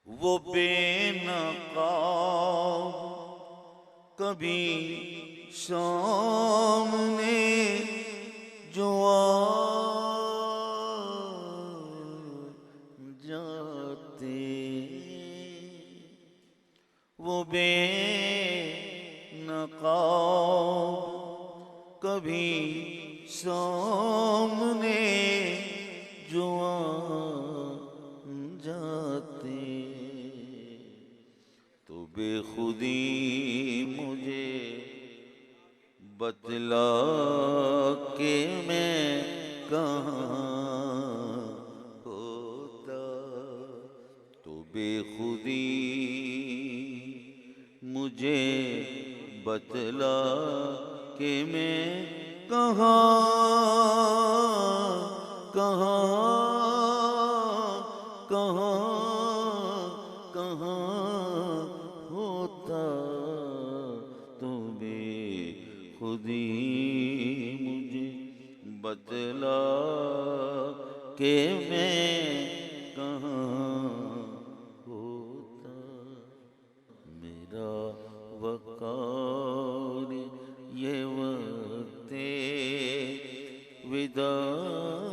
وہ بے نقاب کبھی سامنے جو آ جاتے، وہ بے نقاب کبھی سامنے جو آ جاتے، تو بے خودی مجھے بتلا کہ میں کہاں ہوتا، تو بے خودی مجھے بتلا کہ میں کہاں ہوتا، تو بے خودی مجھے بتلا کہ میں کہاں ہوتا۔ میرا وقار یہ وقت وداع